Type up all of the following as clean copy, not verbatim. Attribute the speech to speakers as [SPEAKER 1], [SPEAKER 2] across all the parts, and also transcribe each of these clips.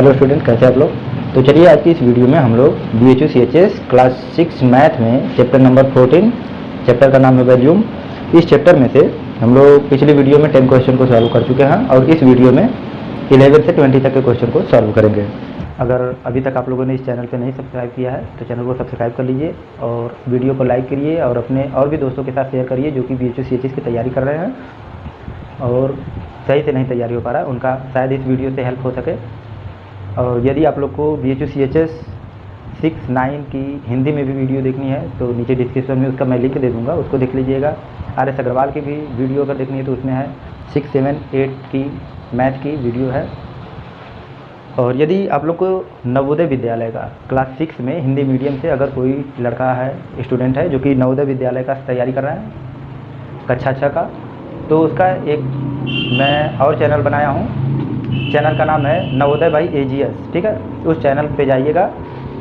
[SPEAKER 1] Hello student, कैसे आप लोग। तो चलिए आज की इस वीडियो में हम लोग BHU CHS क्लास 6 मैथ में चैप्टर नंबर 14, चैप्टर का नाम है वॉल्यूम। इस चैप्टर में से हम लोग पिछले वीडियो में 10 क्वेश्चन को सॉल्व कर चुके हैं और इस वीडियो में 11 से 20 तक के क्वेश्चन को सॉल्व करेंगे। अगर अभी तक आप लोगों ने इस चैनल पर नहीं सब्सक्राइब किया है तो चैनल को सब्सक्राइब कर लीजिए और वीडियो को लाइक करिए और अपने और भी दोस्तों के साथ शेयर करिए जो कि BHU CHS की तैयारी कर रहे हैं और सही से नहीं तैयारी हो पा रहा है, उनका शायद इस वीडियो से हेल्प हो सके। और यदि आप लोग को BHU CHS 6, 9 की हिंदी में भी वीडियो देखनी है तो नीचे डिस्क्रिप्शन में उसका मैं लिंक दे दूंगा, उसको देख लीजिएगा। RS अग्रवाल की भी वीडियो अगर देखनी है तो उसमें है 6, 7, 8 की मैथ की वीडियो है। और यदि आप लोग को नवोदय विद्यालय का क्लास 6 में हिंदी मीडियम से अगर कोई लड़का है, स्टूडेंट है जो कि नवोदय विद्यालय का तैयारी कर रहा है कक्षा 6 का, तो उसका एक मैं और चैनल बनाया हूँ। चैनल का नाम है नवोदय बाई AGS, ठीक है। उस चैनल पे जाइएगा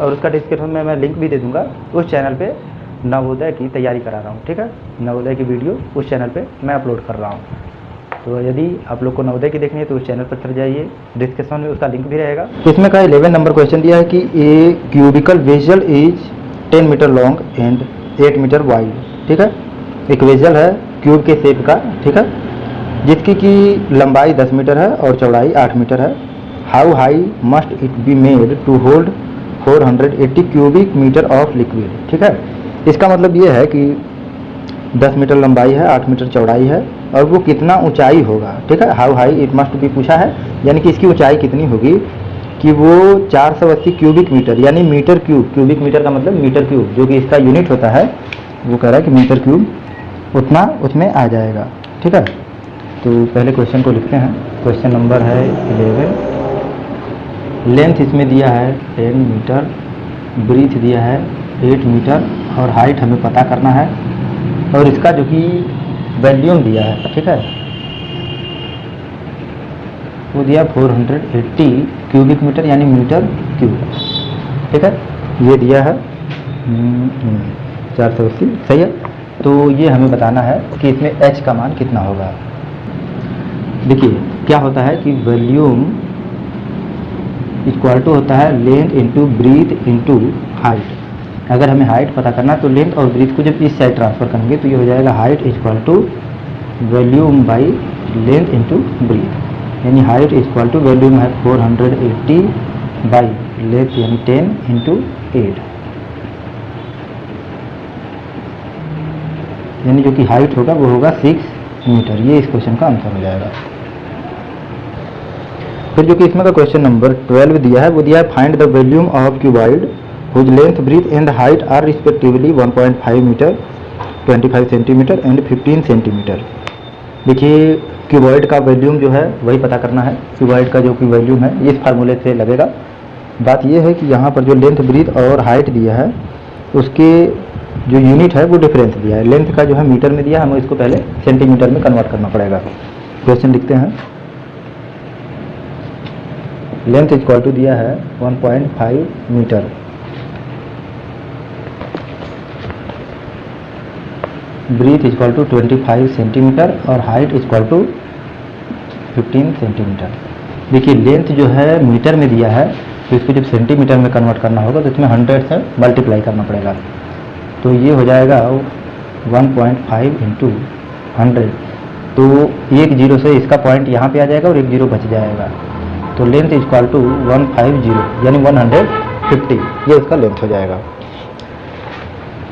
[SPEAKER 1] और उसका डिस्क्रिप्शन में मैं लिंक भी दे दूँगा। उस चैनल पे नवोदय की तैयारी करा रहा हूँ, ठीक है। नवोदय की वीडियो उस चैनल पे मैं अपलोड कर रहा हूँ। तो यदि आप लोग को नवोदय की देखनी है तो उस चैनल पर चले जाइए, डिस्क्रिप्शन में उसका लिंक भी रहेगा। इसमें का 11 नंबर क्वेश्चन दिया है कि a cubical vessel is 10 metre long and 8 metre wide, ठीक है। एक वेसल है क्यूब के शेप का, ठीक है, जिसकी की लंबाई 10 मीटर है और चौड़ाई 8 मीटर है। How high must it be made to hold 480 cubic metre of liquid, ठीक है। इसका मतलब ये है कि 10 मीटर लंबाई है, 8 मीटर चौड़ाई है और वो कितना ऊंचाई होगा, ठीक है। How high it must be पूछा है, यानी कि इसकी ऊंचाई कितनी होगी कि वो 480 क्यूबिक मीटर यानी मीटर क्यूब, क्यूबिक मीटर का मतलब मीटर क्यूब जो कि इसका यूनिट होता है, वो कह रहा है कि मीटर क्यूब उतना उसमें आ जाएगा, ठीक है। तो पहले क्वेश्चन को लिखते हैं। क्वेश्चन नंबर है 11। लेंथ इसमें दिया है 10 मीटर, ब्रीथ दिया है 8 मीटर और हाइट हमें पता करना है और इसका जो कि वॉल्यूम दिया है, ठीक है, वो दिया 480 क्यूबिक मीटर यानी मीटर क्यूब, ठीक है। ये दिया है 480, सही है। तो ये हमें बताना है कि इसमें h का मान कितना होगा। देखिए क्या होता है कि वॉल्यूम इक्वल टू होता है length into breadth into height. अगर हमें हाइट पता करना तो लेंथ और ब्रीथ को जब इस साइड ट्रांसफर करेंगे तो ये हो जाएगा height equal to volume by length into breadth, यानी हाइट इक्वल टू वॉल्यूम है 480 बाई लेंथ यानी 10 इंटू 8, यानी जो कि हाइट होगा वो होगा 6 मीटर। ये इस क्वेश्चन का आंसर हो जाएगा। फिर जो कि इसमें का क्वेश्चन नंबर 12 दिया है, वो दिया है find the volume of cuboid whose length breadth and height are respectively 1.5 metre, 25 centimetre and 15 centimetre. देखिए क्यूबॉइड का वॉल्यूम जो है वही पता करना है। क्यूबॉइड का जो कि वॉल्यूम है इस फार्मूले से लगेगा। बात यह है कि यहाँ पर जो लेंथ ब्रीथ और हाइट दिया है उसके जो यूनिट है वो डिफरेंस दिया है। लेंथ का जो है मीटर में दिया है, हमें इसको पहले सेंटीमीटर में कन्वर्ट करना पड़ेगा। क्वेश्चन लिखते हैं। लेंथ इक्वल टू दिया है 1.5 metre, breadth equal to 25 centimetre और हाइट इक्वल टू 15 सेंटीमीटर। देखिए लेंथ जो है मीटर में दिया है तो इसको जब सेंटीमीटर में कन्वर्ट करना होगा तो इसमें 100 से मल्टीप्लाई करना पड़ेगा। तो ये हो जाएगा 1.5 इंटू 100। तो एक जीरो से इसका पॉइंट यहाँ पे आ जाएगा और एक जीरो बच जाएगा। तो लेंथ इक्वल टू 150 यानी 150, ये इसका लेंथ हो जाएगा।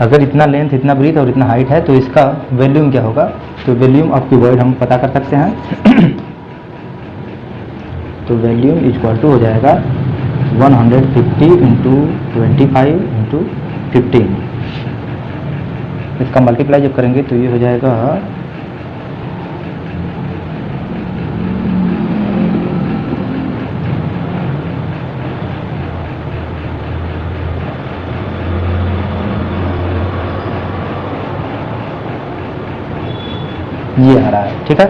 [SPEAKER 1] अगर इतना लेंथ, इतना ब्रीथ और इतना हाइट है तो इसका वॉल्यूम क्या होगा, तो वॉल्यूम ऑफ क्यूबॉइड हम पता कर सकते हैं। तो वॉल्यूम इक्वल टू हो जाएगा 150 इंटू 25 इंटू 15। इसका मल्टीप्लाई जब करेंगे तो ये हो जाएगा ये आ रहा है, ठीक है।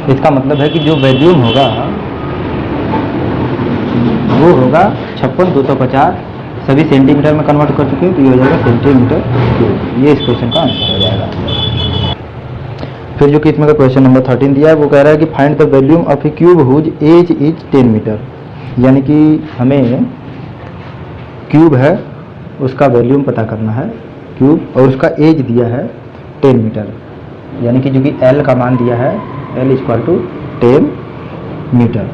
[SPEAKER 1] इसका मतलब है कि जो वॉल्यूम होगा वो होगा 56,250, सभी सेंटीमीटर में कन्वर्ट कर चुके हैं तो ये हो जाएगा सेंटीमीटर क्यूब। ये इस क्वेश्चन का आंसर हो जाएगा। फिर जो कि इसमें का क्वेश्चन नंबर 13 दिया है वो कह रहा है कि find the volume of a cube whose edge is 10 metre. यानी कि हमें क्यूब है उसका वॉल्यूम पता करना है, क्यूब, और उसका एज दिया है 10 मीटर। यानी कि जो कि एल का मान दिया है, L equal to 10 metre,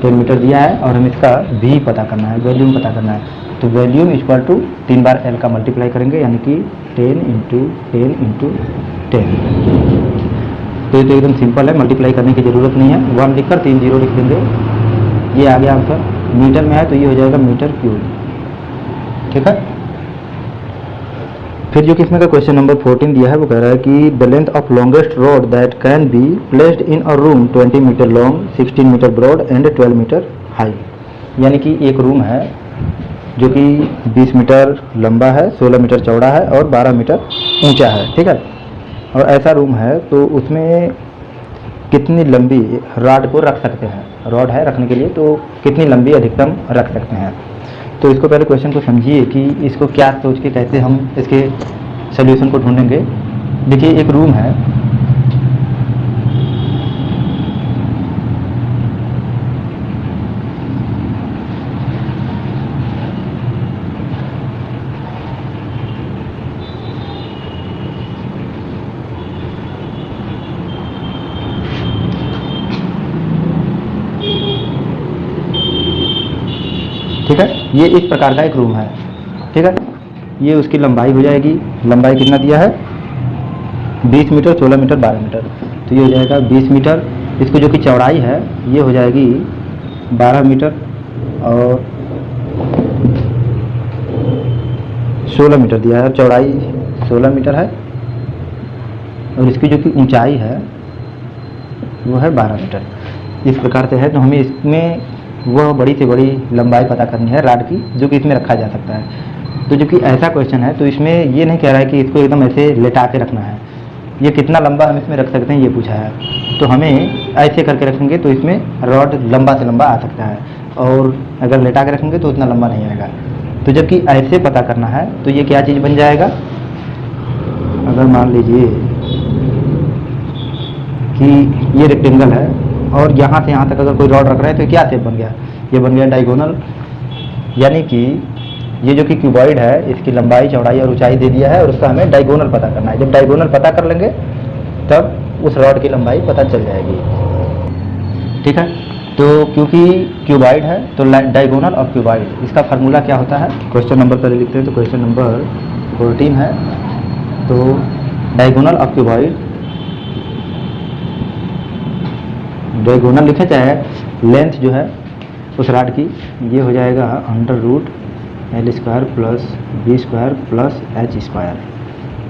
[SPEAKER 1] 10 metre दिया है और हम इसका भी पता करना है, वॉल्यूम पता करना है। तो वॉल्यूम इक्वल टू 3 बार एल का मल्टीप्लाई करेंगे, यानी कि 10 इंटू 10 इंटू 10। तो ये तो एकदम सिंपल है, मल्टीप्लाई करने की ज़रूरत नहीं है। 1 लिखकर 3 जीरो लिख देंगे, ये आ गया आंसर। मीटर में है तो ये हो जाएगा मीटर क्यूब, ठीक है। फिर जो कि इसमें का क्वेश्चन नंबर 14 दिया है वो कह रहा है कि the length of longest rod that can be placed in a room 20 metre long, 16 metre broad and 12 metre high. यानी कि एक रूम है जो कि 20 मीटर लंबा है, 16 मीटर चौड़ा है और 12 मीटर ऊंचा है, ठीक है। और ऐसा रूम है तो उसमें कितनी लंबी रॉड को रख सकते हैं, रॉड है रखने के लिए, तो कितनी लंबी अधिकतम रख सकते हैं। तो इसको पहले क्वेश्चन को समझिए कि इसको क्या सोच के कैसे हम इसके सॉल्यूशन को ढूंढेंगे। देखिए एक रूम है, ठीक है। ये इस प्रकार का एक रूम है, ठीक है। ये उसकी लंबाई हो जाएगी, लंबाई कितना दिया है 20 मीटर, 16 मीटर, 12 मीटर, तो ये हो जाएगा 20 मीटर। इसको जो कि चौड़ाई है ये हो जाएगी 12 मीटर और 16 मीटर दिया है, चौड़ाई 16 मीटर है और इसकी जो कि ऊंचाई है वो है 12 मीटर। इस प्रकार से है, तो हमें इसमें वह बड़ी से बड़ी लंबाई पता करनी है राड की जो कि इसमें रखा जा सकता है। तो जो कि ऐसा क्वेश्चन है तो इसमें ये नहीं कह रहा है कि इसको एकदम ऐसे लेटा के रखना है, ये कितना लंबा हम इसमें रख सकते हैं ये पूछा है। तो हमें ऐसे करके रखेंगे तो इसमें रॉड लंबा से लंबा आ सकता है, और अगर लेटा के रखेंगे तो उतना लंबा नहीं आएगा। तो जबकि ऐसे पता करना है तो ये क्या चीज़ बन जाएगा, अगर मान लीजिए कि ये रेक्टेंगल है और यहाँ से यहाँ तक अगर कोई रॉड रख रहा है तो क्या शेप बन गया, ये बन गया डायगोनल। यानी कि ये जो कि क्यूबॉइड है इसकी लंबाई, चौड़ाई और ऊंचाई दे दिया है और उसका हमें डायगोनल पता करना है। जब डायगोनल पता कर लेंगे तब उस रॉड की लंबाई पता चल जाएगी, ठीक है। तो क्योंकि क्यूबॉइड है तो डायगोनल ऑफ क्यूबॉइड, इसका फार्मूला क्या होता है, क्वेश्चन नंबर पहले लिखते हैं। तो क्वेश्चन नंबर 14 है, तो डायगोनल ऑफ क्यूबॉइड, डायगोनल लिखे चाहे लेंथ जो है उस रॉड की, ये हो जाएगा under root L square plus B square plus H square,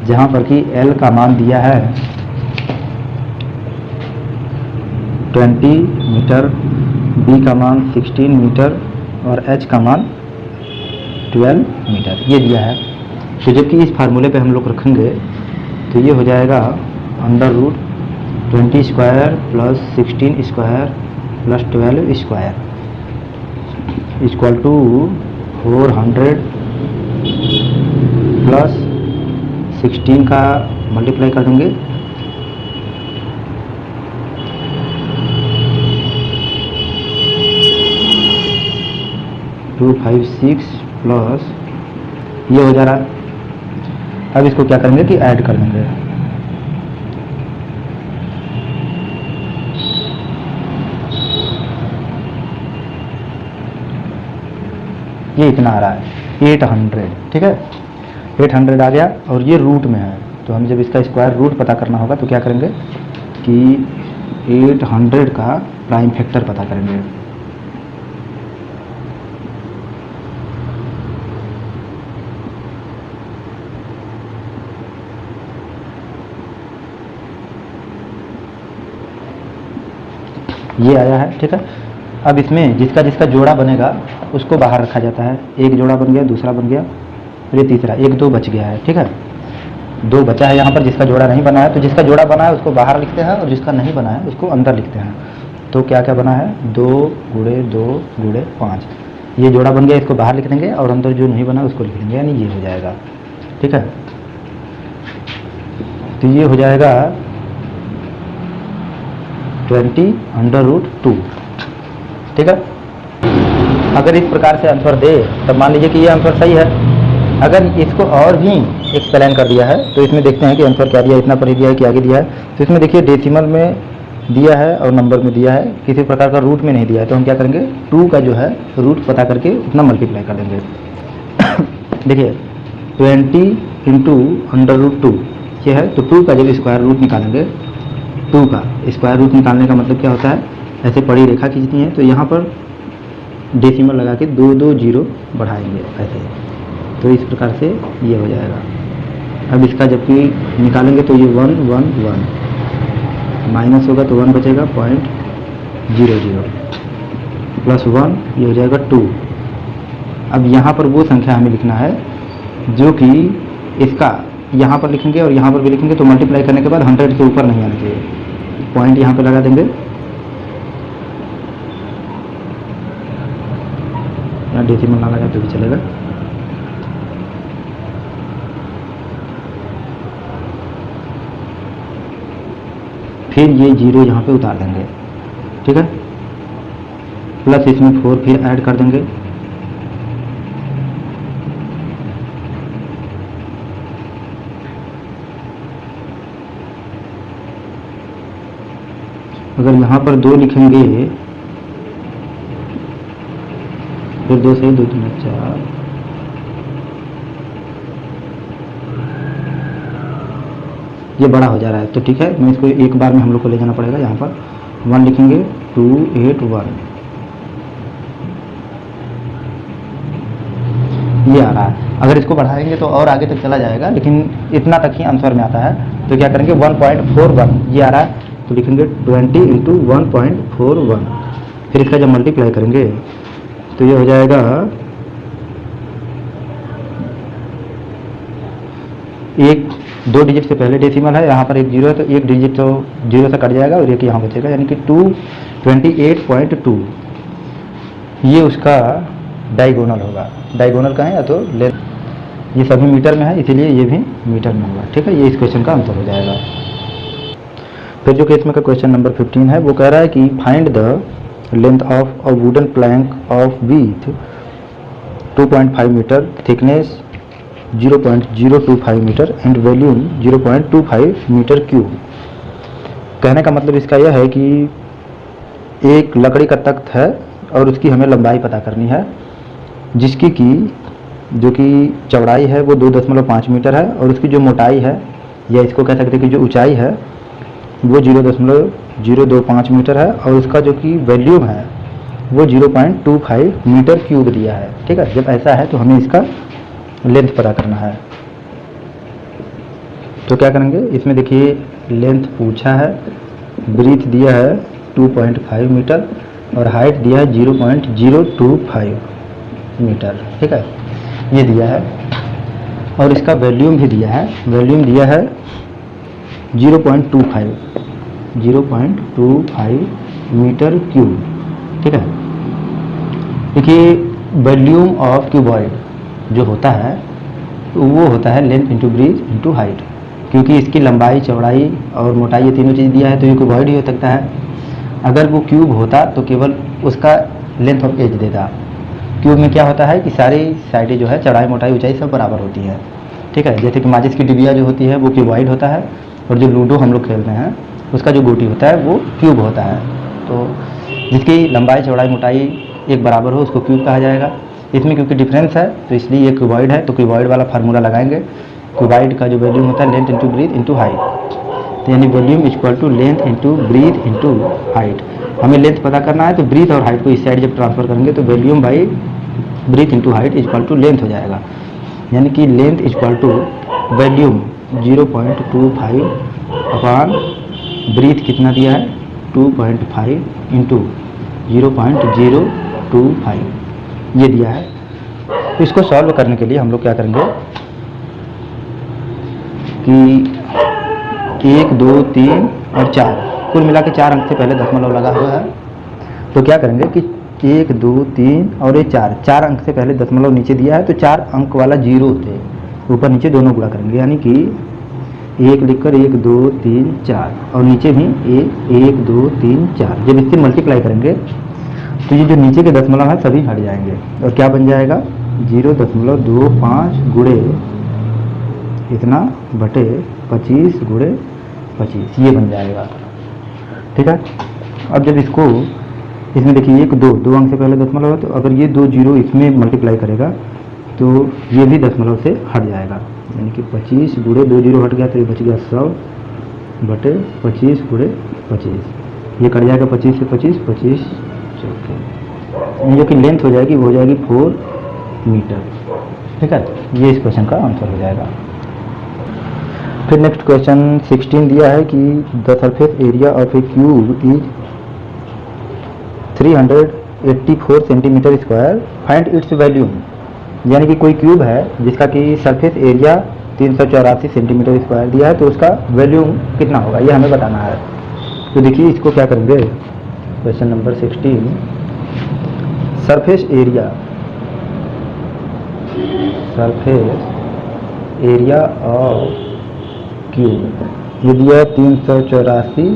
[SPEAKER 1] जहाँ पर कि एल का मान दिया है 20 मीटर, बी का मान 16 मीटर और एच का मान 12 मीटर, ये दिया है। तो जबकि इस फार्मूले पे हम लोग रखेंगे तो ये हो जाएगा under root 20 square plus 16 square plus 12 square equal to 400 plus 16 का मल्टीप्लाई कर देंगे 256 प्लस ये हो जा रहा है। अब इसको क्या करेंगे कि ऐड कर देंगे, ये इतना आ रहा है 800, ठीक है। 800 आ गया और ये रूट में है, तो हम जब इसका स्क्वायर रूट पता करना होगा तो क्या करेंगे कि 800 का प्राइम फैक्टर पता करेंगे। ये आया है, ठीक है। अब इसमें जिसका जिसका जोड़ा बनेगा उसको बाहर रखा जाता है। एक जोड़ा बन गया, दूसरा बन गया, फिर ये तीसरा, 1 2 बच गया है, ठीक है। 2 बचा है यहाँ पर जिसका जोड़ा नहीं बना है, तो जिसका जोड़ा बना है उसको बाहर लिखते हैं और जिसका नहीं बना है उसको अंदर लिखते हैं। तो क्या क्या बना है 2 गुणे 2 गुणे 5, ये जोड़ा बन गया, इसको बाहर लिख देंगे और अंदर जो नहीं बना उसको लिख देंगे, यानी ये हो जाएगा, ठीक है। तो ये हो जाएगा 20√2। ठीक है, अगर इस प्रकार से आंसर दे तब मान लीजिए कि ये आंसर सही है। अगर इसको और भी एक्सप्लेन कर दिया है तो इसमें देखते हैं कि आंसर क्या दिया है, इतना पर ही दिया है कि आगे दिया है। तो इसमें देखिए डेसिमल में दिया है और नंबर में दिया है, किसी प्रकार का रूट में नहीं दिया है। तो हम क्या करेंगे, 2 का जो है रूट पता करके उतना मल्टीप्लाई कर देंगे। देखिए 20 × √2 ये है, तो 2 का जब स्क्वायर रूट निकालेंगे, 2 का स्क्वायर रूट निकालने का मतलब क्या होता है, ऐसे बड़ी रेखा खींचनी है तो यहाँ पर डेसिमल लगा के 2 जीरो बढ़ाएंगे ऐसे, तो इस प्रकार से ये हो जाएगा। अब इसका जबकि निकालेंगे तो ये 1 1 1 माइनस होगा तो 1 बचेगा 0.00 प्लस 1 ये हो जाएगा 2। अब यहाँ पर वो संख्या हमें लिखना है जो कि इसका यहाँ पर लिखेंगे और यहाँ पर भी लिखेंगे, तो मल्टीप्लाई करने के बाद 100 से ऊपर नहीं आना चाहिए। पॉइंट यहाँ पर लगा देंगे, यहाँ डेसिमल ना लगा तो भी चलेगा। फिर ये 0 यहाँ पे उतार देंगे। ठीक है, प्लस इसमें 4 फिर ऐड कर देंगे। अगर यहाँ पर 2 लिखेंगे, फिर 2 से 2 3 4, ये बड़ा हो जा रहा है तो ठीक है, मैं इसको एक बार में हम लोग को ले जाना पड़ेगा। यहाँ पर 1 लिखेंगे 2 8 1 ये आ रहा है। अगर इसको बढ़ाएंगे तो और आगे तक चला जाएगा, लेकिन इतना तक ही आंसर में आता है। तो क्या करेंगे 1.41 ये आ रहा है, तो लिखेंगे 20 × 1.41। फिर इसका जब मल्टीप्लाई करेंगे तो ये हो जाएगा 2 डिजिट से पहले डेसिमल है, यहाँ पर 1 0 है तो 1 डिजिट तो 0 से कट जाएगा और 1 यहाँ बचेगा, यानी कि 228.2 ये उसका डायगोनल होगा। डायगोनल का है या तो लेंथ, ये सभी मीटर में है इसीलिए ये भी मीटर में होगा। ठीक है, ये इस क्वेश्चन का आंसर हो जाएगा। फिर जो केस में का क्वेश्चन नंबर 15 है वो कह रहा है कि find the length of a wooden plank of with 2.5 metre, thickness 0.025 metre and volume 0.25 metre cube. कहने का मतलब इसका यह है कि एक लकड़ी का तख्त है और उसकी हमें लंबाई पता करनी है, जिसकी की जो कि चौड़ाई है वो 2.5 मीटर है और उसकी जो मोटाई है या इसको कह सकते हैं कि जो ऊंचाई है वो 0.025 मीटर है और उसका जो कि वॉल्यूम है वो 0.25 मीटर क्यूब दिया है। ठीक है, जब ऐसा है तो हमें इसका लेंथ पता करना है। तो क्या करेंगे, इसमें देखिए लेंथ पूछा है, ब्रीथ दिया है 2.5 मीटर और हाइट दिया है 0.025 मीटर। ठीक है, ये दिया है और इसका वॉल्यूम भी दिया है, वॉल्यूम दिया है 0.25 मीटर क्यूब। ठीक है, देखिए वॉल्यूम ऑफ क्यूबॉइड जो होता है वो होता है length into breadth into height, क्योंकि इसकी लंबाई चौड़ाई और मोटाई ये तीनों चीज़ दिया है तो ये क्यूबॉइड ही हो सकता है। अगर वो क्यूब होता तो केवल उसका लेंथ ऑफ एज देता। क्यूब में क्या होता है कि सारी साइडें जो है चौड़ाई मोटाई ऊंचाई सब बराबर होती है। ठीक है, जैसे कि माचिस की डिबिया जो होती है वो क्यूबॉइड होता है और जो लूडो हम लोग खेलते हैं उसका जो गोटी होता है वो क्यूब होता है। तो जिसकी लंबाई चौड़ाई मोटाई एक बराबर हो उसको क्यूब कहा जाएगा। इसमें क्योंकि डिफरेंस है तो इसलिए ये क्यूबॉइड है, तो क्यूबॉइड वाला फार्मूला लगाएंगे। क्यूबॉइड का जो वॉल्यूम होता है length into breadth into height, तो यानी volume equal to length into breadth into height. हमें लेंथ पता करना है तो ब्रीथ और हाइट को इस साइड जब ट्रांसफर करेंगे तो volume by breadth into height equal to length हो जाएगा, यानी कि length equal to volume 0.25 upon breadth कितना दिया है 2.5 इंटू 0.025 ये दिया है। तो इसको सॉल्व करने के लिए हम लोग क्या करेंगे कि 1 2 3 और 4 कुल मिला के 4 अंक से पहले दशमलव लगा हुआ है। तो क्या करेंगे कि 1 2 3 और ये 4 अंक से पहले दशमलव नीचे दिया है तो 4 अंक वाला जीरो से ऊपर नीचे दोनों गुणा करेंगे, यानी कि 1 लिखकर 1 2 3 4 और नीचे भी 1 2 3 4। जब इससे मल्टीप्लाई करेंगे तो ये जो नीचे के दशमलव है सभी हट जाएंगे और क्या बन जाएगा 0.25 गुणे इतना बटे 25 गुणे 25 ये बन जाएगा। ठीक है। अब जब इसको इसमें देखिए 1 2 अंक से पहले दशमलव है, तो अगर ये 2 जीरो इसमें मल्टीप्लाई करेगा तो ये भी दशमलव से हट जाएगा, यानी कि 25 गुणे 2 जीरो हट गया तो ये बच गया 100 बटे 25 गुणे 25। ये कट जाएगा 25 से 25 25 चौके, जो कि लेंथ हो जाएगी वो हो जाएगी 4 मीटर। ठीक है, ये इस क्वेश्चन का आंसर हो जाएगा। फिर नेक्स्ट क्वेश्चन 16 दिया है कि the surface area of a cube is 384 centimetre square, find its volume. यानी कि कोई क्यूब है जिसका कि सरफेस एरिया 384 सेंटीमीटर स्क्वायर दिया है, तो उसका वैल्यूम कितना होगा ये हमें बताना है। तो देखिए इसको क्या करेंगे, question number 16 surface area of cube ये दिया 384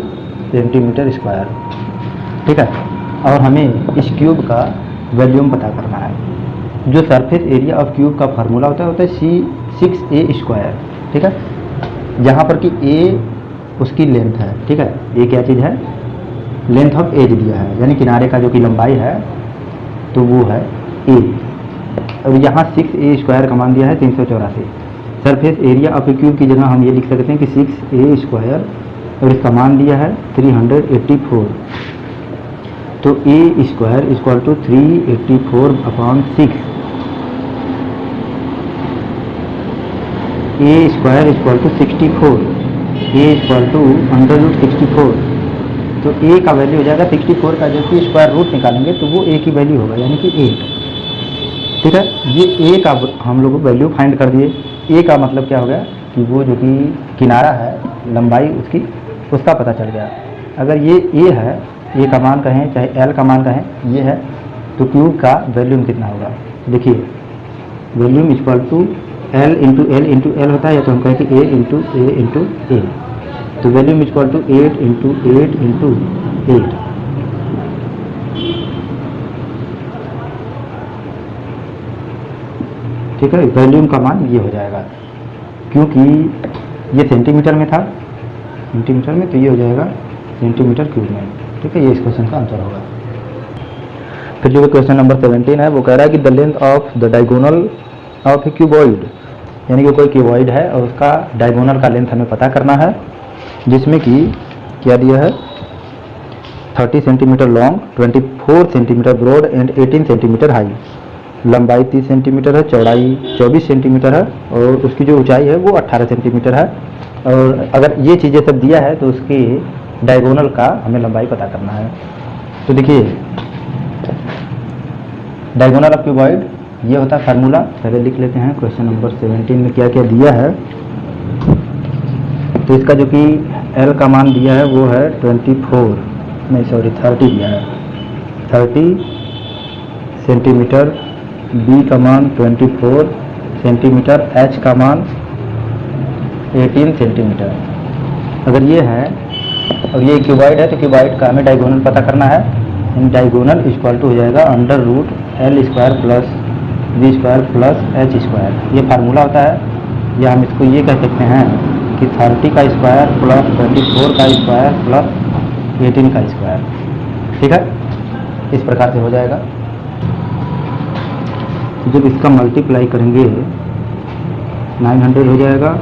[SPEAKER 1] सेंटीमीटर स्क्वायर। ठीक है, और हमें इस क्यूब का वॉल्यूम पता करना है। जो सरफेस एरिया ऑफ क्यूब का फार्मूला होता है C6a स्क्वायर। ठीक है, जहाँ पर कि a उसकी लेंथ है। ठीक है, ये क्या चीज़ है, लेंथ ऑफ एज दिया है, यानी किनारे का जो कि लंबाई है तो वो है a, और यहाँ 6a स्क्वायर का मान दिया है 384। Surface area of a cube की जगह हम ये लिख सकते हैं कि 6a स्क्वायर और इसका मान दिया है 384, तो a square equal to 384/6, a square equal to 64, a equal to √64। तो a का वैल्यू हो जाएगा 64 का, जो कि स्क्वायर रूट निकालेंगे तो वो a की वैल्यू होगा, यानी कि 8। ठीक है, ये a का हम लोग वैल्यू फाइंड कर दिए। a का मतलब क्या हो गया कि वो जो कि किनारा है लंबाई उसकी उसका पता चल गया। अगर ये a है, a का मान कहें चाहे l का मान कहें ये है, तो क्यूब का वॉल्यूम कितना होगा। देखिए volume equal to L into L होता है, या तो हम कहें कि A इंटू A, तो volume equal to 8 into 8 into 8। ठीक है, वॉल्यूम का मान ये हो जाएगा, क्योंकि ये सेंटीमीटर में था, सेंटीमीटर में, तो ये हो जाएगा सेंटीमीटर क्यूब में। ठीक है, ये इस क्वेश्चन का आंसर होगा। फिर जो क्वेश्चन नंबर 17 है वो कह रहा है कि the length of the diagonal of A cuboid, यानी कि कोई क्यूबॉइड है और उसका डायगोनल का लेंथ हमें पता करना है, जिसमें कि क्या दिया है 30 centimetre long, 24 centimetre broad and 18 centimetre high. लंबाई 30 सेंटीमीटर है, चौड़ाई 24 सेंटीमीटर है और उसकी जो ऊंचाई है वो 18 सेंटीमीटर है। और अगर ये चीज़ें सब दिया है तो उसकी डायगोनल का हमें लंबाई पता करना है। तो देखिए डायगोनल ऑफ क्यूबॉइड ये होता है फार्मूला, पहले लिख लेते हैं। क्वेश्चन नंबर 17 में क्या क्या दिया है, तो इसका जो कि L का मान दिया है वो है 30 दिया है 30 सेंटीमीटर, B का मान 24 सेंटीमीटर, H का मान 18 सेंटीमीटर। अगर ये है और ये क्यूबॉइड है तो क्यूबॉइड का हमें डायगोनल पता करना है। डायगोनल इक्वल टू हो जाएगा √L square plus V square plus H square. ये फार्मूला होता है, या हम इसको ये कह सकते हैं कि 30 का स्क्वायर प्लस 24 का स्क्वायर प्लस 18 का स्क्वायर। ठीक है, इस प्रकार से हो जाएगा। जब इसका मल्टीप्लाई करेंगे 900 हो जाएगा,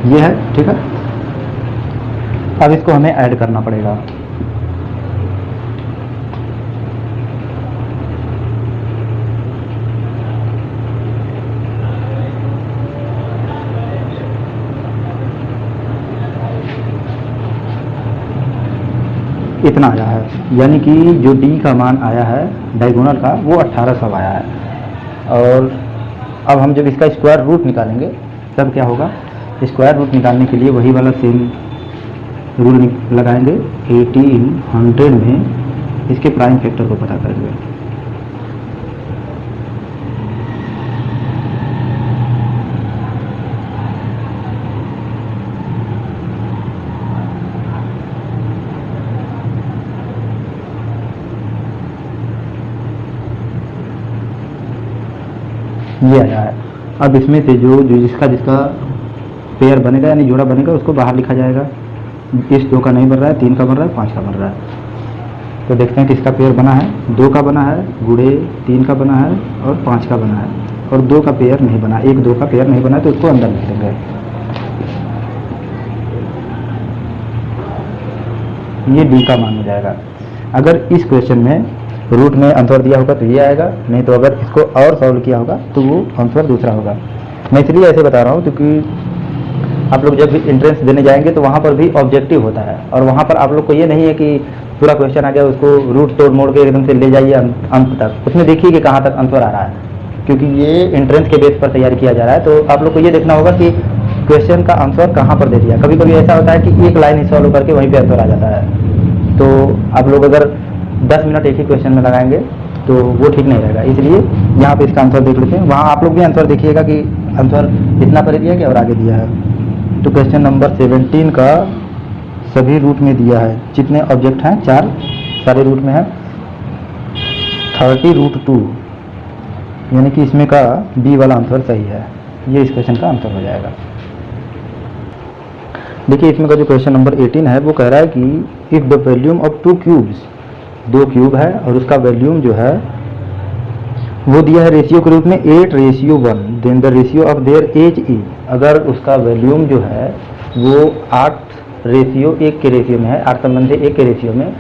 [SPEAKER 1] ये है। ठीक है, अब इसको हमें ऐड करना पड़ेगा। इतना आया है, यानी कि जो डी का मान आया है डायगोनल का वो 1800 आया है। और अब हम जब इसका स्क्वायर रूट निकालेंगे तब क्या होगा, स्क्वायर रूट निकालने के लिए वही वाला सेम रूल लगाएंगे। 1800 में इसके प्राइम फैक्टर को पता करेंगे। ये आया है। अब इसमें से जो जिसका पेयर बनेगा यानी जोड़ा बनेगा उसको बाहर लिखा जाएगा। इस 2 का नहीं बन रहा है, 3 का बन रहा है, 5 का बन रहा है। तो देखते हैं किसका पेयर बना है। 2 का बना है गुणे 3 का बना है और 5 का बना है, और 2 का पेयर नहीं बना, 1 2 का पेयर नहीं बना है, तो उसको अंदर लिख देंगे। ये डी का मान हो जाएगा। अगर इस क्वेश्चन में रूट में आंसर दिया होगा तो ये आएगा, नहीं तो अगर इसको और सॉल्व किया होगा तो वो आंसर दूसरा होगा। मैं इसलिए ऐसे बता रहा हूँ क्योंकि आप लोग जब भी एंट्रेंस देने जाएंगे तो वहाँ पर भी ऑब्जेक्टिव होता है, और वहाँ पर आप लोग को ये नहीं है कि पूरा क्वेश्चन आ गया उसको रूट तोड़ मोड़ के एकदम से ले जाइए अंत तक। उसमें देखिए कि कहाँ तक आंसर आ रहा है, क्योंकि ये एंट्रेंस के बेस पर तैयार किया जा रहा है। तो आप लोग को ये देखना होगा कि क्वेश्चन का आंसर कहाँ पर दे दिया। कभी कभी ऐसा होता है कि एक लाइन ही सॉल्व करके वहीं पर आंसर आ जाता है। तो आप लोग अगर 10 मिनट एक ही क्वेश्चन में लगाएंगे तो वो ठीक नहीं रहेगा। इसलिए यहाँ पे इसका आंसर देख लेते हैं। वहाँ आप लोग भी आंसर देखिएगा कि आंसर इतना पर दिया क्या और आगे दिया है। तो क्वेश्चन नंबर 17 का सभी रूट में दिया है। जितने ऑब्जेक्ट हैं 4 सारे रूट में है। 30√2 यानी कि इसमें का बी वाला आंसर सही है। ये इस क्वेश्चन का आंसर हो जाएगा। देखिए इसमें का जो क्वेश्चन नंबर 18 है वो कह रहा है कि if the volume of 2 cubes, 2 cube है और उसका वॉल्यूम जो है वो दिया है रेशियो के रूप में 8:1, then the ratio of their edge is. अगर उसका वॉल्यूम जो है वो 8:1 के रेशियो में है, 8 संबंधी 1 के रेशियो में,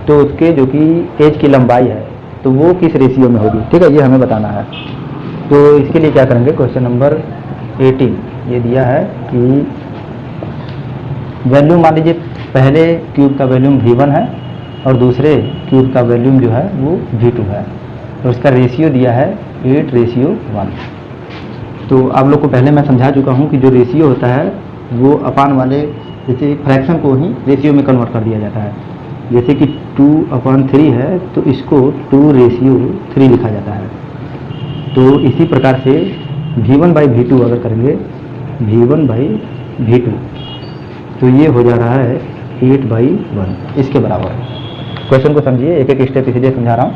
[SPEAKER 1] तो उसके जो कि एज की लंबाई है तो वो किस रेशियो में होगी, ठीक है, ये हमें बताना है। तो इसके लिए क्या करेंगे, क्वेश्चन नंबर 18 ये दिया है कि वॉल्यूम मान लीजिए पहले क्यूब का वॉल्यूम V1 है और दूसरे क्यूब का वॉल्यूम जो है वो V2 है, और उसका रेशियो दिया है 8:1। तो आप लोग को पहले मैं समझा चुका हूँ कि जो रेशियो होता है वो अपान वाले जैसे फ्रैक्शन को ही रेशियो में कन्वर्ट कर दिया जाता है। जैसे कि 2/3 है तो इसको 2:3 लिखा जाता है। तो इसी प्रकार से V1/V2 अगर करेंगे V1/V2 तो ये हो जा रहा है 8/1 इसके बराबर। क्वेश्चन को समझिए, एक एक स्टेप इसलिए समझा रहा हूँ।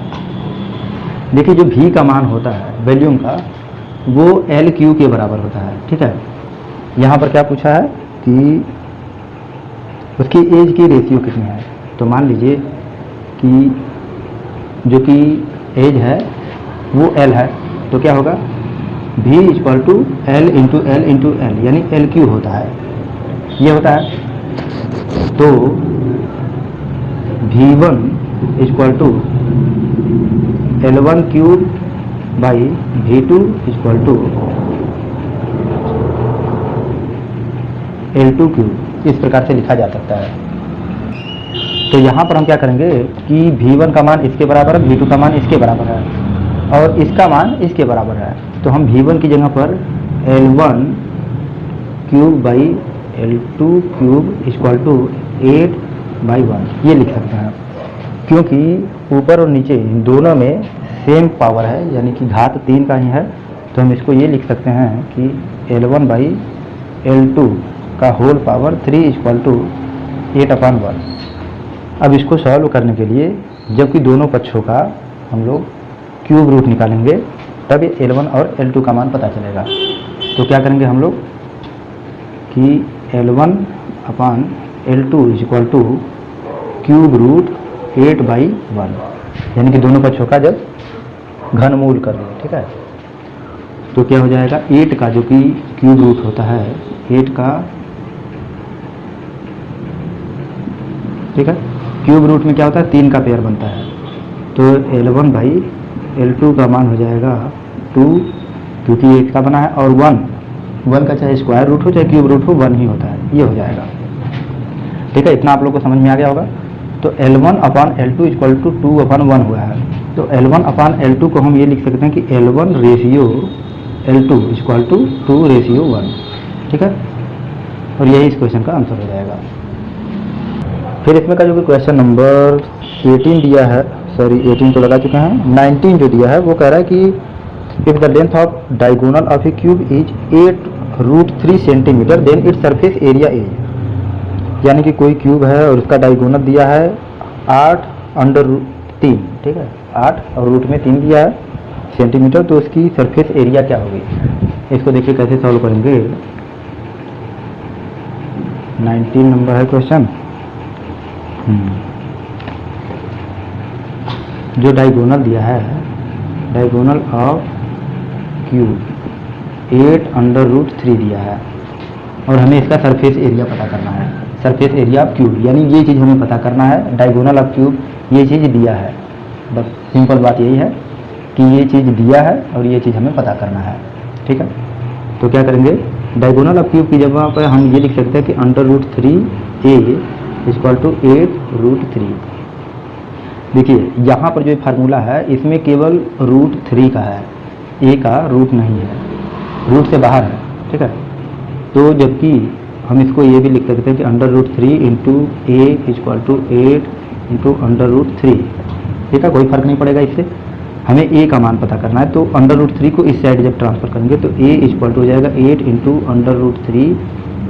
[SPEAKER 1] देखिए जो V का मान होता है वॉल्यूम का वो LQ के बराबर होता है, ठीक है। यहाँ पर क्या पूछा है कि उसकी एज की रेशियो कितनी है। तो मान लीजिए कि जो कि एज है वो L है, तो क्या होगा V = L × L × L यानी LQ होता है, ये होता है। तो V1 = L1³ V2 = L2³ इस प्रकार से लिखा जा सकता है। तो यहाँ पर हम क्या करेंगे कि V1 का मान इसके बराबर है, V2 का मान इसके बराबर है और इसका मान इसके बराबर है। तो हम V1 की जगह पर L1³ L2³ = 8/1 ये लिख सकते हैं, क्योंकि ऊपर और नीचे दोनों में सेम पावर है यानी कि घात 3 का ही है। तो हम इसको ये लिख सकते हैं कि L1/L2 का होल पावर 3 = 8/1। अब इसको सॉल्व करने के लिए जबकि दोनों पक्षों का हम लोग क्यूब रूट निकालेंगे तब ये L1 और L2 का मान पता चलेगा। तो क्या करेंगे हम लोग कि L1/L2 = क्यूब रूट 8/1 यानी कि दोनों पक्षों का जब घनमूल कर लें, ठीक है। तो क्या हो जाएगा 8 का जो कि क्यूब रूट होता है 8 का, ठीक है, क्यूब रूट में क्या होता है 3 का पेयर बनता है। तो L1/L2 का मान हो जाएगा 2 क्योंकि 8 का बना है, और 1 का चाहे स्क्वायर रूट हो चाहे क्यूब रूट हो 1 ही होता है, ये हो जाएगा, ठीक है। इतना आप लोग को समझ में आ गया होगा। तो L1 upon L2 equal to 2/1 हुआ है। तो L1 अपान L2 को हम ये लिख सकते हैं कि L1 ratio L2 equal to 2:1, ठीक है। और यही इस क्वेश्चन का आंसर हो जाएगा। फिर इसमें का जो भी क्वेश्चन नंबर 18 दिया है, सॉरी 18 तो लगा चुके हैं, 19 जो दिया है वो कह रहा है कि if the length of diagonal of a cube is 8√3 centimetre then its surface area is, यानी कि कोई क्यूब है और उसका डायगोनल दिया है 8√3, ठीक है, 8 और रूट में 3 दिया है सेंटीमीटर, तो उसकी सरफेस एरिया क्या होगी। इसको देखिए कैसे सॉल्व करेंगे। 19 नंबर है क्वेश्चन। जो डायगोनल दिया है, डायगोनल ऑफ क्यूब 8√3 दिया है और हमें इसका सरफेस एरिया पता करना है। सरफेस एरिया ऑफ क्यूब यानी ये चीज़ हमें पता करना है। डायगोनल ऑफ क्यूब ये चीज़ दिया है, बस सिंपल बात यही है कि ये चीज़ दिया है और ये चीज़ हमें पता करना है, ठीक है। तो क्या करेंगे, डायगोनल ऑफ क्यूब की जगह पर हम ये लिख सकते हैं कि √3a इक्वल टू 8√3। देखिए यहाँ पर जो फार्मूला है इसमें केवल √3 का है, a का रूट नहीं है, रूट से बाहर है, ठीक है। तो जबकि हम इसको ये भी लिख सकते हैं कि √3 into a equal to 8 into √3, ठीक है, कोई फर्क नहीं पड़ेगा इससे। हमें a का मान पता करना है, तो √3 को इस साइड जब ट्रांसफर करेंगे तो a इक्वल टू हो जाएगा 8 इंटू √3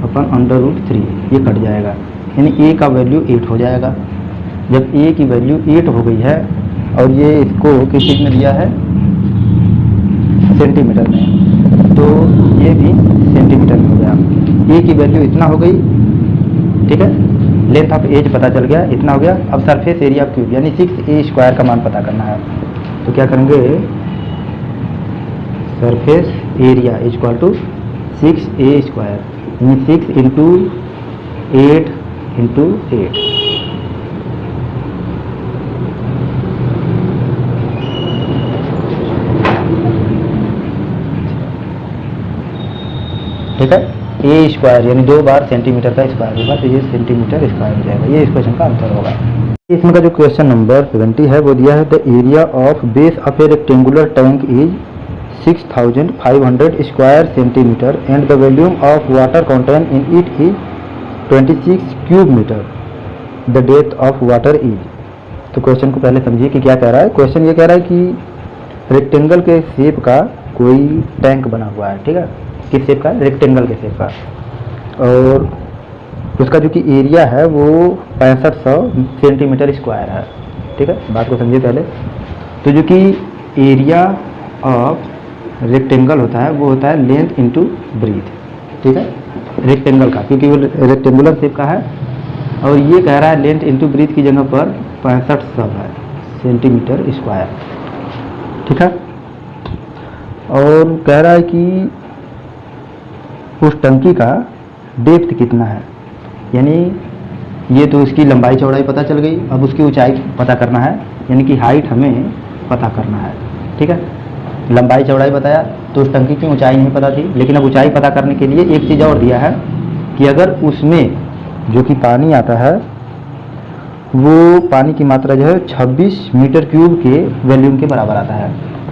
[SPEAKER 1] अपन √3, ये कट जाएगा, यानी a का वैल्यू 8 हो जाएगा। जब a की वैल्यू 8 हो गई है और ये इसको किस चीज़ में दिया है, सेंटीमीटर में, तो ये भी सेंटीमीटर में हो गया। a की वैल्यू इतना हो गई, ठीक है, लेंथ ऑफ एज पता चल गया, इतना हो गया। अब सरफेस एरिया ऑफ क्यूब यानी 6a² का मान पता करना है, तो क्या करेंगे, surface area equal to 6a², यानी 6 इंटू 8 इंटू 8, ठीक है। a² यानी 2 बार सेंटीमीटर का स्क्वायर होगा, तो ये सेंटीमीटर स्क्वायर हो जाएगा। ये इस क्वेश्चन का आंसर होगा। इसमें का जो क्वेश्चन नंबर 70 है वो दिया है the area of base of a rectangular tank is 6500 square centimetre and the volume of water contain in it is 26 cube metre, the depth of water is. तो क्वेश्चन को पहले समझिए कि क्या कह रहा है। क्वेश्चन ये कह रहा है कि रेक्टेंगल के शेप का कोई टैंक बना हुआ है, ठीक है, किस शेप का, रेक्टेंगल के शेप का, और उसका जो कि एरिया है वो 6500 सेंटीमीटर स्क्वायर है, ठीक है। बात को समझिए पहले। तो जो कि एरिया ऑफ रेक्टेंगल होता है वो होता है लेंथ इंटू ब्रीथ, ठीक है, रेक्टेंगल का, क्योंकि वो रेक्टेंगुलर शेप का है और ये कह रहा है लेंथ इंटू ब्रीथ की जगह पर 6500 है सेंटीमीटर स्क्वायर, ठीक है। और कह रहा है कि उस टंकी का डेप्थ कितना है, यानी ये तो उसकी लंबाई चौड़ाई पता चल गई, अब उसकी ऊंचाई पता करना है, यानी कि हाइट हमें पता करना है, ठीक है। लंबाई चौड़ाई बताया तो उस टंकी की ऊंचाई नहीं पता थी, लेकिन अब ऊंचाई पता करने के लिए एक चीज़ और दिया है कि अगर उसमें जो कि पानी आता है वो पानी की मात्रा जो है 26 मीटर क्यूब के वॉल्यूम के बराबर आता है,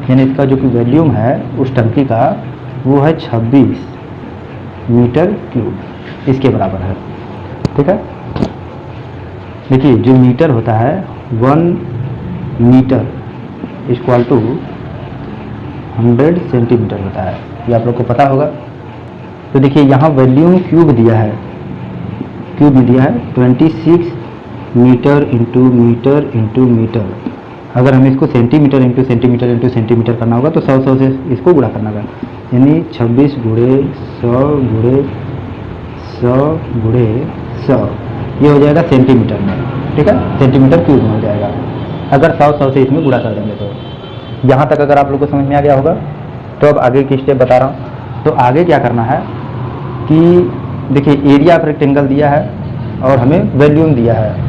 [SPEAKER 1] यानी इसका जो कि वॉल्यूम है उस टंकी का वो है 26 मीटर क्यूब, इसके बराबर है, ठीक है। देखिए जो मीटर होता है 1 मीटर इक्वल टू 100 सेंटीमीटर होता है, ये आप लोग को पता होगा। तो देखिए यहाँ वॉल्यूम क्यूब दिया है, क्यूब में दिया है 26 metre into metre into metre. अगर हमें इसको centimetre into centimetre into centimetre करना होगा तो 100 से इसको गुणा करना होगा, यानी 26 गुणे 100 गुणे 100 गुणे 100, ये हो जाएगा सेंटीमीटर में, ठीक है, सेंटीमीटर क्यूब में हो जाएगा। अगर 100 से इसमें गुणा कर देंगे तो यहाँ तक अगर आप लोग को समझ में आ गया होगा। तो अब आगे की स्टेप बता रहा हूँ। तो आगे क्या करना है कि देखिए एरिया ऑफ रेक्टेंगल दिया है और हमें वॉल्यूम दिया है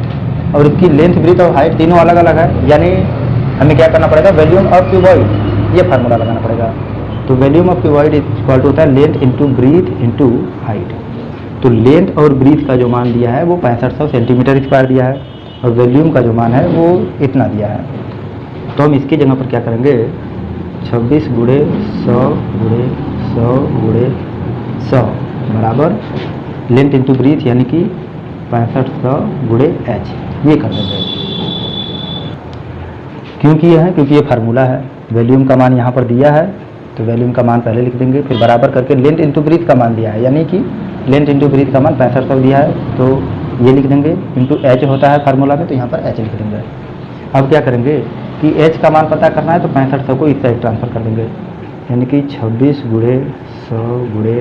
[SPEAKER 1] और उसकी लेंथ ब्रीथ और हाइट तीनों अलग अलग है, यानी हमें क्या करना पड़ेगा, वॉल्यूम ऑफ क्यूबॉइड, ये फार्मूला लगाना पड़ेगा। तो volume of cuboid equal to होता है length into breadth into height. तो लेंथ और ब्रीथ का जो मान दिया है वो 6500 सेंटीमीटर स्क्वायर दिया है और वॉल्यूम का जो मान है वो इतना दिया है। तो हम इसकी जगह पर क्या करेंगे, 26 गुणे 100 गुणे 100 गुणे 100 बराबर लेंथ इंटू ब्रीथ यानी कि 6500 गुणे एच, ये कर देंगे। क्यों किया है, क्योंकि ये फार्मूला है। वॉल्यूम का मान यहाँ पर दिया है तो वॉल्यूम का मान पहले लिख देंगे, फिर बराबर करके लेंथ इंटू ब्रीथ का मान दिया है, यानी कि लेंथ इंटू ब्रीथ का मान 6500 दिया है तो ये लिख देंगे, इंटू एच होता है फार्मूला में तो यहाँ पर एच लिख देंगे। अब क्या करेंगे कि एच का मान पता करना है तो 6500 को इस साइड ट्रांसफ़र कर देंगे, यानी कि 26 गुणे 100 गुणे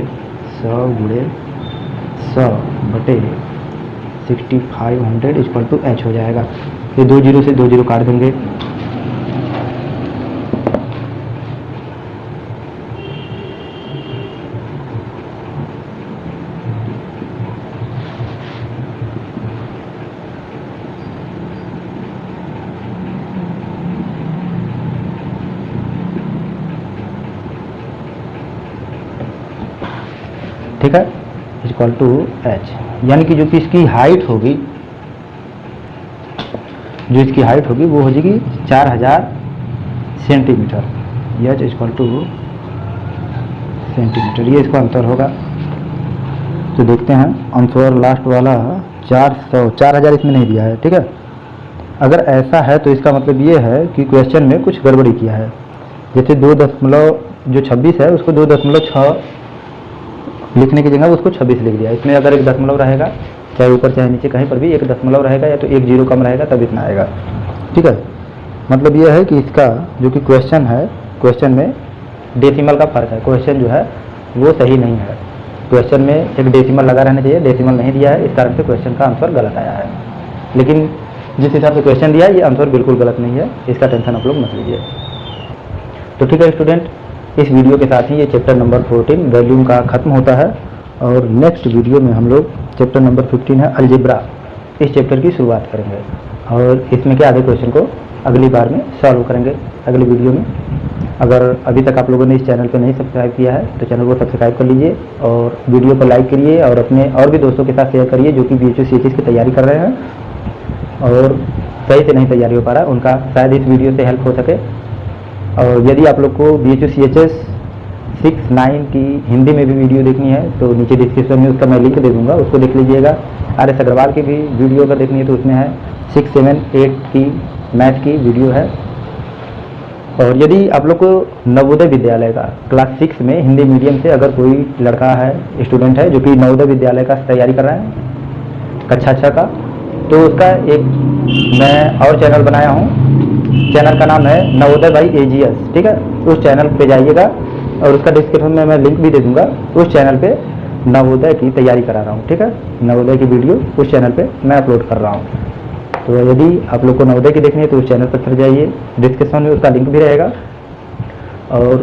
[SPEAKER 1] 100 गुणे 100 बटे 6500 इक्वल टू एच हो जाएगा। ये 2 जीरो से 2 जीरो काट देंगे, ठीक है, इक्वल टू एच, यानी कि जो कि इसकी हाइट होगी, जो इसकी हाइट होगी वो हो जाएगी 4000 centimetre, H equal two centimetre, ये इसका आंसर होगा। तो देखते हैं आंसर लास्ट वाला 4000 इसमें नहीं दिया है, ठीक है। अगर ऐसा है तो इसका मतलब ये है कि क्वेश्चन में कुछ गड़बड़ी किया है, जैसे 2 दशमलव जो 26 है उसको 2.6 लिखने की जगह उसको 26 लिख दिया। इसमें अगर एक दशमलव रहेगा, चाहे ऊपर चाहे नीचे कहीं पर भी एक दशमलव रहेगा या तो एक जीरो कम रहेगा तब इतना आएगा, ठीक है। मतलब यह है कि इसका जो कि क्वेश्चन है, क्वेश्चन में डेसिमल का फ़र्क है, क्वेश्चन जो है वो सही नहीं है। क्वेश्चन में एक डेसिमल लगा रहना चाहिए, डेसिमल नहीं दिया है, इस कारण से क्वेश्चन का आंसर गलत आया है। लेकिन जिस हिसाब से क्वेश्चन दिया है ये आंसर बिल्कुल गलत नहीं है, इसका टेंशन आप लोग मत लीजिए। तो ठीक है स्टूडेंट, इस वीडियो के साथ ही ये चैप्टर नंबर 14 वॉल्यूम का ख़त्म होता है और नेक्स्ट वीडियो में हम लोग चैप्टर नंबर 15 है अलजेब्रा, इस चैप्टर की शुरुआत करेंगे और इसमें के आधे क्वेश्चन को अगली बार में सॉल्व करेंगे अगली वीडियो में। अगर अभी तक आप लोगों ने इस चैनल को नहीं सब्सक्राइब किया है तो चैनल को सब्सक्राइब कर लीजिए और वीडियो को लाइक करिए और अपने और भी दोस्तों के साथ शेयर करिए जो कि BHO CHS की तैयारी कर रहे हैं और सही से नहीं तैयारी हो पा रहा है, उनका शायद इस वीडियो से हेल्प हो सके। और यदि आप लोग को BHO CHS 6-9 की हिंदी में भी वीडियो देखनी है तो नीचे डिस्क्रिप्शन में उसका मैं लिंक दे दूंगा, उसको देख लीजिएगा। RS अग्रवाल की भी वीडियो अगर देखनी है तो उसमें है 6, 7, 8 की मैथ की वीडियो है। और यदि आप लोग को नवोदय विद्यालय का क्लास 6 में हिंदी मीडियम से अगर कोई लड़का है, स्टूडेंट है जो कि नवोदय विद्यालय का तैयारी कर रहा है कक्षा 6 का, तो उसका एक मैं और चैनल बनाया हूँ, चैनल का नाम है नवोदय बाई AGS, ठीक है। उस चैनल पे जाइएगा और उसका डिस्क्रिप्शन में मैं लिंक भी दे दूंगा। उस चैनल पे नवोदय की तैयारी करा रहा हूँ, ठीक है। नवोदय की वीडियो उस चैनल पे मैं अपलोड कर रहा हूँ। तो यदि आप लोग को नवोदय की देखनी है तो उस चैनल पर चले जाइए, डिस्क्रिप्शन में उसका लिंक भी रहेगा। और